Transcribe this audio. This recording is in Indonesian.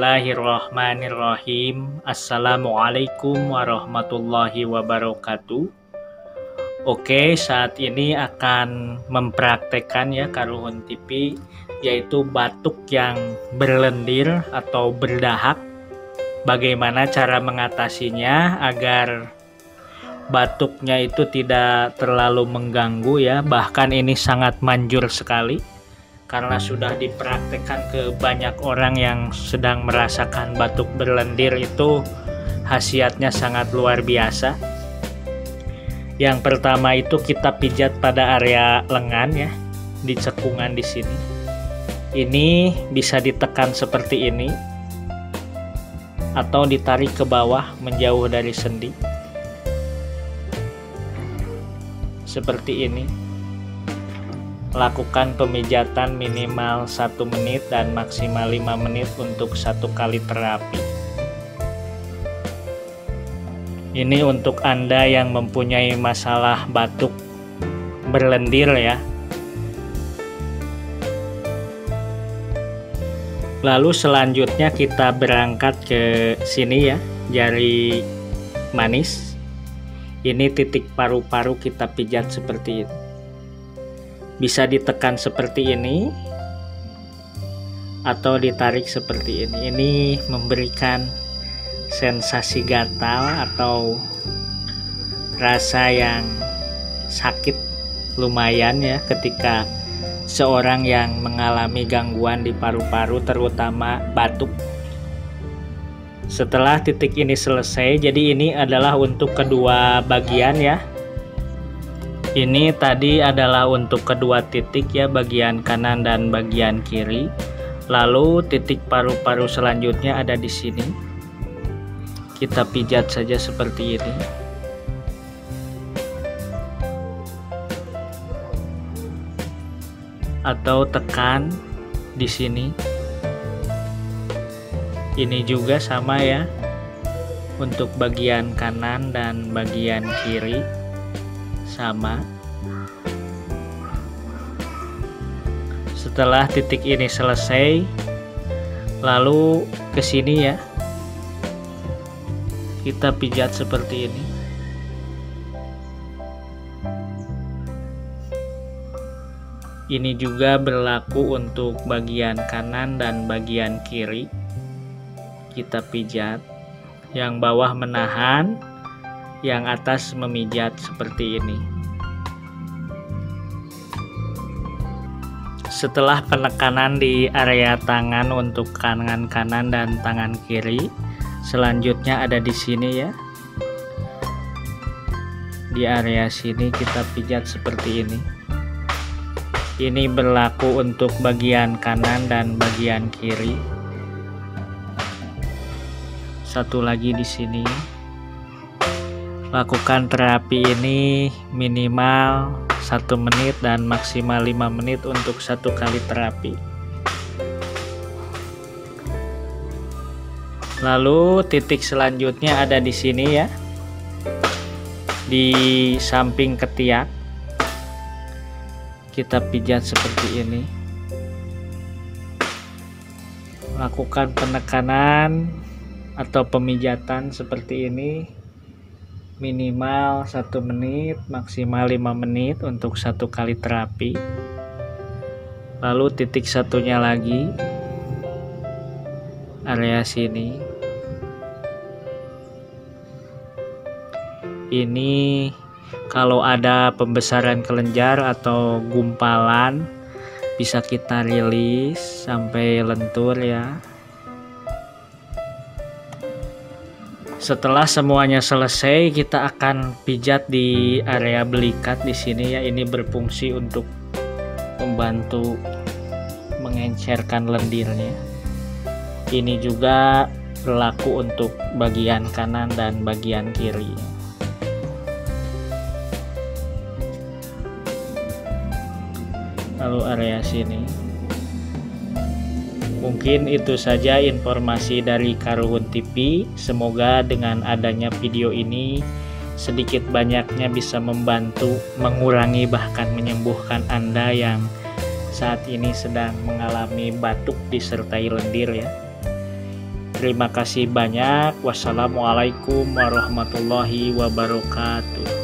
Bismillahirrahmanirrahim. Assalamualaikum warahmatullahi wabarakatuh. Oke, saat ini akan mempraktekkan ya Karuhun TV, yaitu batuk yang berlendir atau berdahak. Bagaimana cara mengatasinya agar batuknya itu tidak terlalu mengganggu ya. Bahkan ini sangat manjur sekali karena sudah dipraktekkan ke banyak orang yang sedang merasakan batuk berlendir itu khasiatnya sangat luar biasa. Yang pertama itu kita pijat pada area lengan ya, di cekungan di sini. Ini bisa ditekan seperti ini atau ditarik ke bawah menjauh dari sendi. Seperti ini. Lakukan pemijatan minimal 1 menit dan maksimal 5 menit untuk 1 kali terapi. Ini untuk Anda yang mempunyai masalah batuk berlendir ya. Lalu selanjutnya kita berangkat ke sini ya, jari manis. Ini titik paru-paru kita pijat seperti itu. Bisa ditekan seperti ini atau ditarik seperti ini. Ini memberikan sensasi gatal atau rasa yang sakit lumayan ya ketika seorang yang mengalami gangguan di paru-paru, terutama batuk. Setelah titik ini selesai, jadi ini adalah untuk kedua bagian ya. Ini tadi adalah untuk kedua titik ya, bagian kanan dan bagian kiri. Lalu titik paru-paru selanjutnya ada di sini. Kita pijat saja seperti ini. Atau tekan di sini. Ini juga sama ya. Untuk bagian kanan dan bagian kiri sama. Setelah titik ini selesai, lalu ke sini ya. Kita pijat seperti ini. Ini juga berlaku untuk bagian kanan dan bagian kiri. Kita pijat. Yang bawah menahan, yang atas memijat seperti ini. Setelah penekanan di area tangan untuk tangan kanan dan tangan kiri, selanjutnya ada di sini ya. Di area sini kita pijat seperti ini. Ini berlaku untuk bagian kanan dan bagian kiri. Satu lagi di sini. Lakukan terapi ini minimal 1 menit dan maksimal 5 menit untuk 1 kali terapi. Lalu titik selanjutnya ada di sini ya. Di samping ketiak. Kita pijat seperti ini. Lakukan penekanan atau pemijatan seperti ini minimal 1 menit, maksimal 5 menit untuk 1 kali terapi. Lalu titik satunya lagi area sini. Ini kalau ada pembesaran kelenjar atau gumpalan bisa kita rilis sampai lentur ya. Setelah semuanya selesai, kita akan pijat di area belikat di sini ya. Ini berfungsi untuk membantu mengencerkan lendirnya. Ini juga berlaku untuk bagian kanan dan bagian kiri. Lalu area sini. Mungkin itu saja informasi dari Karuhun TV. Semoga dengan adanya video ini sedikit banyaknya bisa membantu mengurangi bahkan menyembuhkan Anda yang saat ini sedang mengalami batuk disertai lendir ya. Terima kasih banyak. Wassalamualaikum warahmatullahi wabarakatuh.